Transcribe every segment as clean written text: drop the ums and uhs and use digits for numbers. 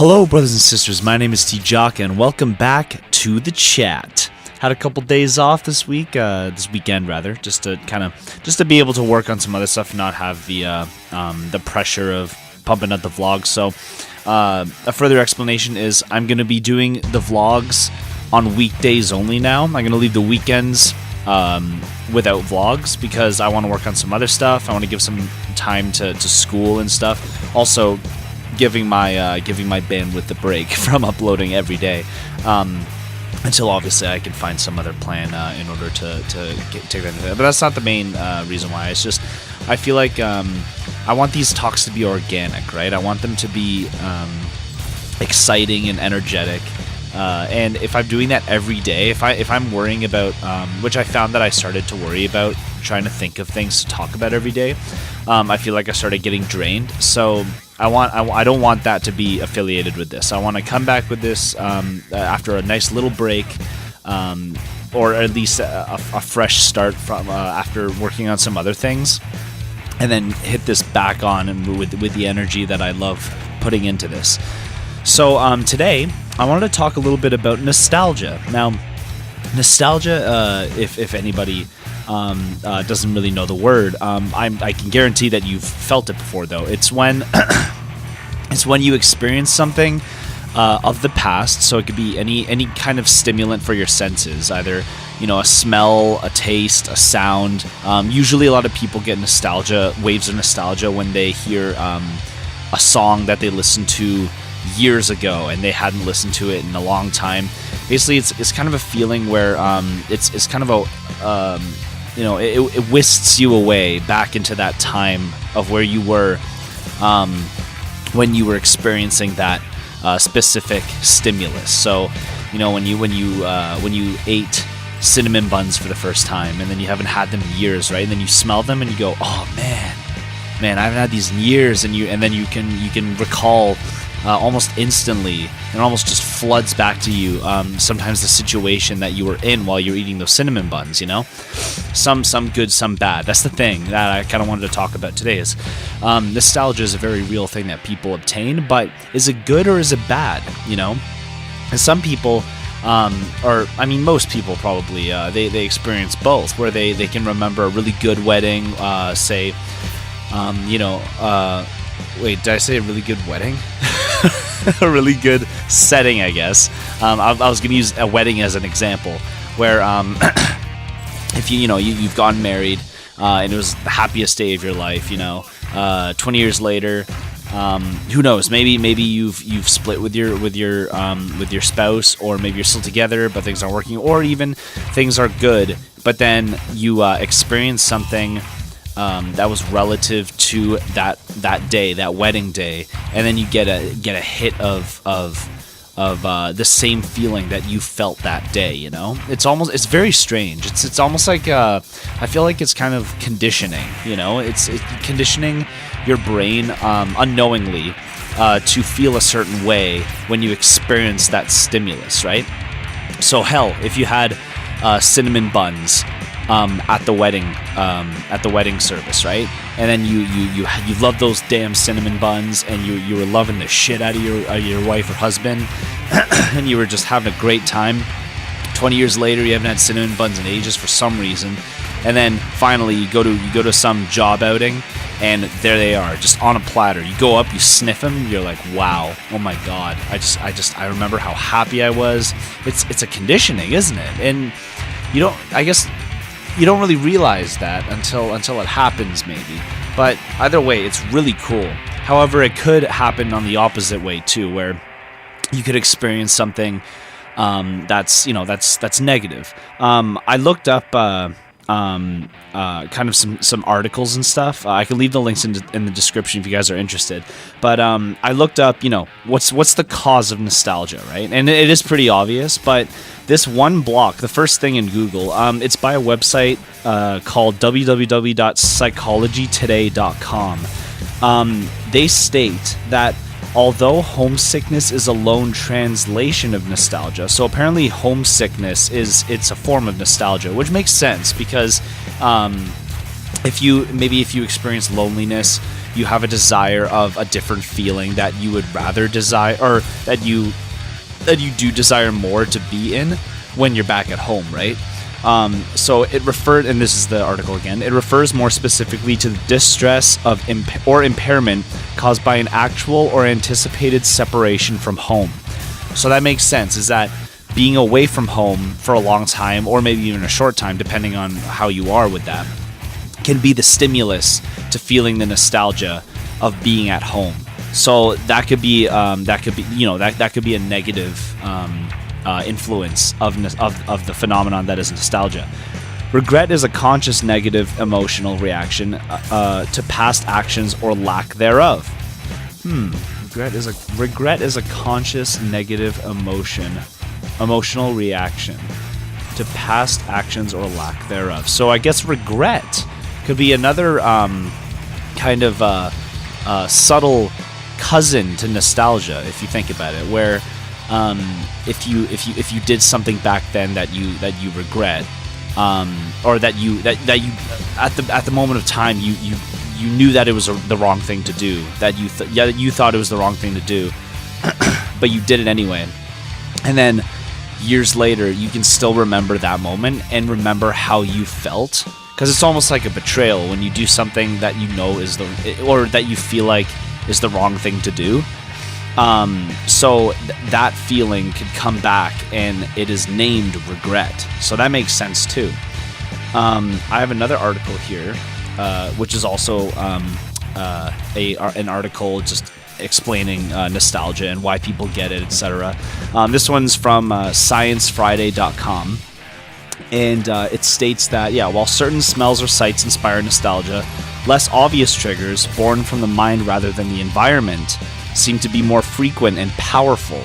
Hello, brothers and sisters. My name is Jocka, and welcome back to the chat. Had a couple days off this weekend rather, just to be able to work on some other stuff and not have the pressure of pumping out the vlogs. So, a further explanation is I'm going to be doing the vlogs on weekdays only now. I'm going to leave the weekends without vlogs because I want to work on some other stuff. I want to give some time to school and stuff. Also, giving my bandwidth a break from uploading every day, until obviously I can find some other plan in order to take that into that. But that's not the main reason why. It's just I feel like I want these talks to be organic, right? I want them to be exciting and energetic. And if I'm doing that every day, if I'm worrying about, which I found that I started to worry about trying to think of things to talk about every day, I feel like I started getting drained. So I don't want that to be affiliated with this. I want to come back with this after a nice little break, or at least a fresh start from after working on some other things, and then hit this back on and with the energy that I love putting into this. So today I wanted to talk a little bit about nostalgia. Now, nostalgia, if anybody doesn't really know the word, I can guarantee that you've felt it before. Though it's when you experience something of the past. So it could be any kind of stimulant for your senses, either a smell, a taste, a sound. Usually, a lot of people get waves of nostalgia when they hear a song that they listened to years ago and they hadn't listened to it in a long time. Basically, it's kind of a feeling where it's kind of a it whisks you away back into that time of where you were when you were experiencing that specific stimulus. So when you ate cinnamon buns for the first time and then you haven't had them in years, right? And then you smell them and you go, oh man, I haven't had these in years, and then you can recall almost instantly, and almost just floods back to you sometimes the situation that you were in while you were eating those cinnamon buns. Some good, some bad. That's the thing that I kind of wanted to talk about today. Is nostalgia is a very real thing that people obtain, but is it good or is it bad? And some people, most people probably, they experience both, where they can remember a really good wedding, wait, did I say a really good wedding? A really good setting, I guess. I was going to use a wedding as an example, where if you've gotten married and it was the happiest day of your life. 20 years later, who knows? Maybe you've split with your spouse, or maybe you're still together but things aren't working, or even things are good, but then you experience something that was relative to that day, that wedding day, and then you get a hit of the same feeling that you felt that day. It's very strange. It's almost like I feel like it's kind of conditioning. It's conditioning your brain unknowingly to feel a certain way when you experience that stimulus, right? So hell, if you had cinnamon buns at the wedding service, right? And then you love those damn cinnamon buns, and you were loving the shit out of your wife or husband, and you were just having a great time. 20 years later, you haven't had cinnamon buns in ages for some reason, and then finally you go to some job outing, and there they are, just on a platter. You go up, you sniff them, you're like, wow, oh my god, I remember how happy I was. It's a conditioning, isn't it? And you don't really realize that until it happens, maybe. But either way, it's really cool. However, it could happen on the opposite way too, where you could experience something that's negative. I looked up kind of some articles and stuff. I can leave the links in the description if you guys are interested. But I looked up, what's the cause of nostalgia, right? And it is pretty obvious, but this one block, the first thing in Google, it's by a website called www.psychologytoday.com. They state that although homesickness is a lone translation of nostalgia, so apparently homesickness it's a form of nostalgia, which makes sense because if you experience loneliness, you have a desire of a different feeling that you would rather desire, or that you do desire more to be in when you're back at home, right? So it referred, and this is the article again, it refers more specifically to the distress of or impairment caused by an actual or anticipated separation from home. So that makes sense, is that being away from home for a long time, or maybe even a short time, depending on how you are with that, can be the stimulus to feeling the nostalgia of being at home. So that could be that could be a negative influence of the phenomenon that is nostalgia. Regret is a conscious negative emotional reaction to past actions or lack thereof. Regret is a conscious negative emotional reaction to past actions or lack thereof. So I guess regret could be another kind of subtle cousin to nostalgia, if you think about it, where if you did something back then that you regret, or that you at the moment of time you knew that it was the wrong thing to do, that you thought it was the wrong thing to do, but you did it anyway, and then years later you can still remember that moment and remember how you felt, because it's almost like a betrayal when you do something that you know is or that you feel like is the wrong thing to do. So that feeling could come back, and it is named regret. So that makes sense too. I have another article here, which is also an article just explaining nostalgia and why people get it, etc. This one's from ScienceFriday.com. And it states that, while certain smells or sights inspire nostalgia, less obvious triggers, born from the mind rather than the environment, seem to be more frequent and powerful.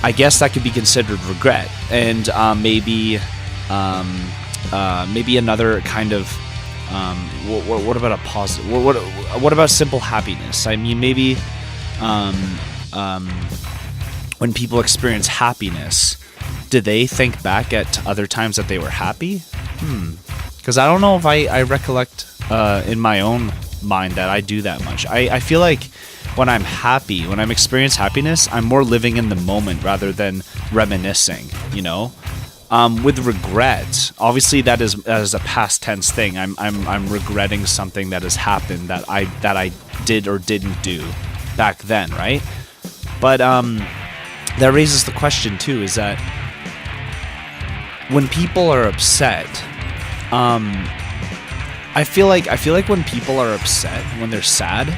I guess that could be considered regret. And maybe another kind of, what about a positive? What about simple happiness? I mean, maybe when people experience happiness, do they think back at other times that they were happy? Because I don't know if I recollect in my own mind that I do that much. I feel like when I'm happy, when I'm experiencing happiness, I'm more living in the moment rather than reminiscing, you know? With regret, obviously that is a past tense thing. I'm regretting something that has happened that I did or didn't do back then, right? But that raises the question too, is that when people are upset, I feel like when people are upset, when they're sad,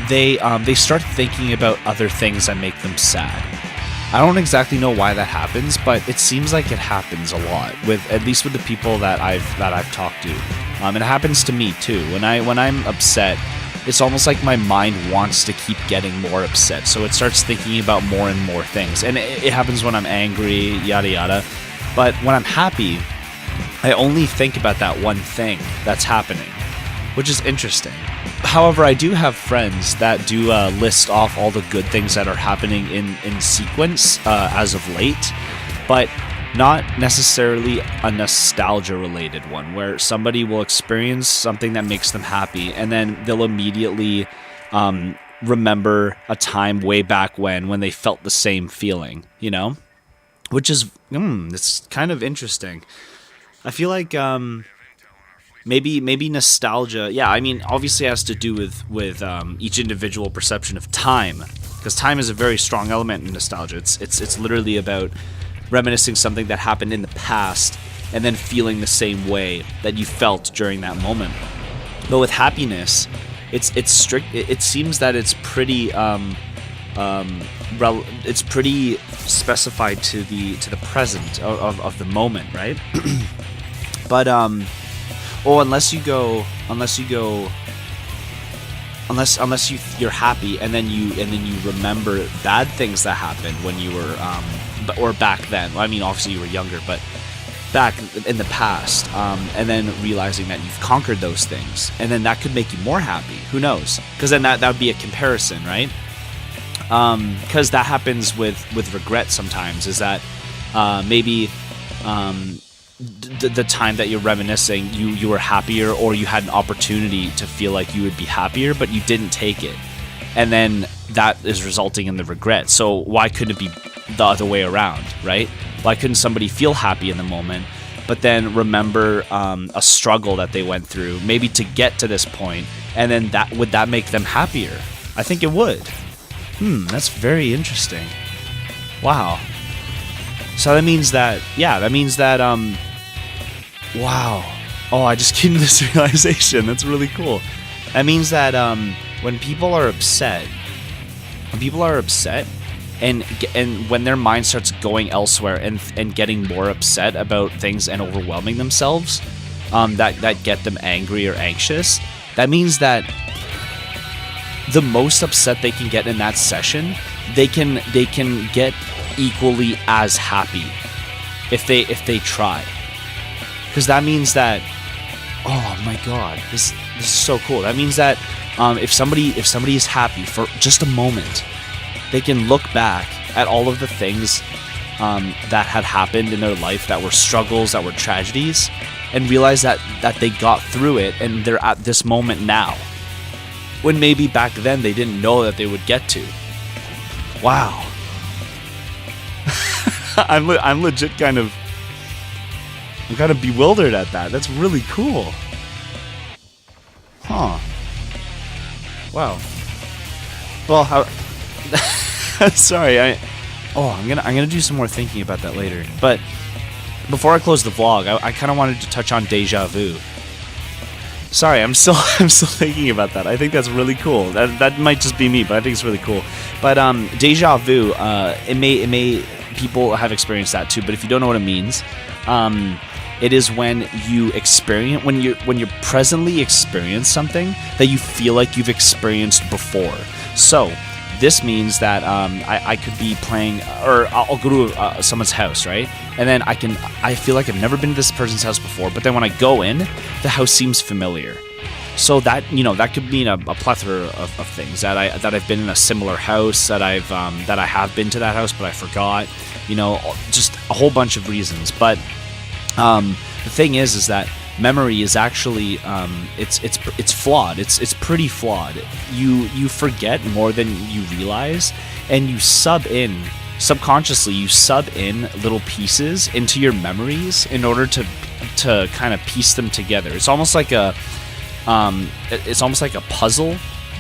they start thinking about other things that make them sad. I don't exactly know why that happens, but it seems like it happens a lot, at least with the people that I've talked to. It happens to me too. When I'm upset, it's almost like my mind wants to keep getting more upset, so it starts thinking about more and more things. And it happens when I'm angry, yada yada. But when I'm happy, I only think about that one thing that's happening, which is interesting. However, I do have friends that do list off all the good things that are happening in sequence as of late, but not necessarily a nostalgia-related one, where somebody will experience something that makes them happy, and then they'll immediately remember a time way back when they felt the same feeling, you know? Which is, it's kind of interesting. I feel like maybe nostalgia. Yeah, I mean, obviously it has to do with each individual perception of time, because time is a very strong element in nostalgia. It's literally about reminiscing something that happened in the past and then feeling the same way that you felt during that moment. But with happiness, it's strict. It seems that it's pretty it's pretty specified to the present of the moment, right? But unless you're happy and then you remember bad things that happened when you were or back then. Well, I mean, obviously you were younger, but back in the past, and then realizing that you've conquered those things, and then that could make you more happy. Who knows? Because then that would be a comparison, right? Because that happens with regret sometimes, is that maybe the time that you're reminiscing, you were happier, or you had an opportunity to feel like you would be happier, but you didn't take it. And then that is resulting in the regret. So why couldn't it be the other way around, right? Why couldn't somebody feel happy in the moment, but then remember a struggle that they went through, maybe to get to this point, and then would that make them happier? I think it would. That's very interesting. Wow. So that means that, wow. Oh, I just came to this realization. That's really cool. That means that when people are upset, and when their mind starts going elsewhere and getting more upset about things and overwhelming themselves, that get them angry or anxious, that means that the most upset they can get in that session, they can get equally as happy if they try. Because that means that, oh my god, this is so cool. That means that if somebody is happy for just a moment, they can look back at all of the things that had happened in their life that were struggles, that were tragedies, and realize that they got through it, and they're at this moment now, when maybe back then they didn't know that they would get to. Wow. I'm legit kind of bewildered at that. That's really cool. Huh. Wow. Well, sorry. I'm gonna do some more thinking about that later. But before I close the vlog, I kind of wanted to touch on deja vu. Sorry, I'm still thinking about that. I think that's really cool. That might just be me, but I think it's really cool. But deja vu, it may people have experienced that too. But if you don't know what it means, it is when you presently experience something that you feel like you've experienced before. So this means that I could be playing, or I'll go to someone's house, right? And then I feel like I've never been to this person's house before, but then when I go in, the house seems familiar. So that could mean a plethora of things, that I've been in a similar house, that I have been to that house but I forgot, just a whole bunch of reasons. But the thing is that memory is actually it's flawed. It's pretty flawed. You forget more than you realize, and you subconsciously sub in little pieces into your memories in order to kind of piece them together. It's almost like a puzzle,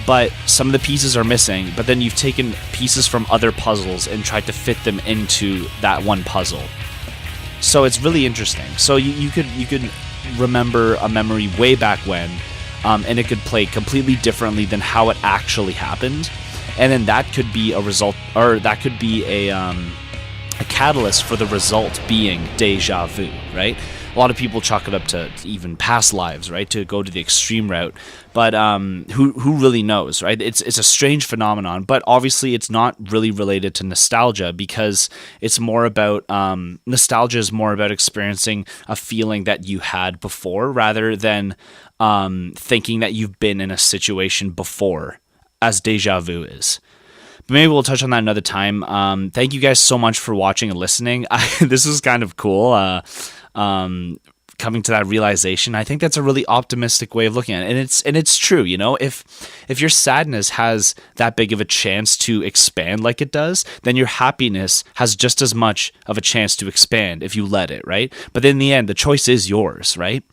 but some of the pieces are missing, but then you've taken pieces from other puzzles and tried to fit them into that one puzzle. So it's really interesting. So you could remember a memory way back when, and it could play completely differently than how it actually happened, and then that could be a result, or that could be a catalyst for the result being deja vu, right? A lot of people chalk it up to even past lives, right? To go to the extreme route, but who really knows, right? It's a strange phenomenon, but obviously it's not really related to nostalgia, because it's more about nostalgia is more about experiencing a feeling that you had before, rather than thinking that you've been in a situation before, as deja vu is. But maybe we'll touch on that another time. Thank you guys so much for watching and listening. This was kind of cool. Coming to that realization, I think that's a really optimistic way of looking at it, and it's true. If your sadness has that big of a chance to expand like it does, then your happiness has just as much of a chance to expand if you let it, right? But in the end, the choice is yours, right?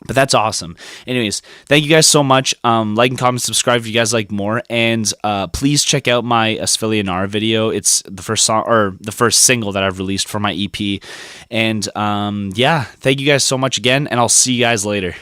But that's awesome. Anyways, thank you guys so much. Like and comment, subscribe if you guys like more, and please check out my Asphilianar video. It's the first song, or the first single that I've released for my EP. And yeah, thank you guys so much again, and I'll see you guys later.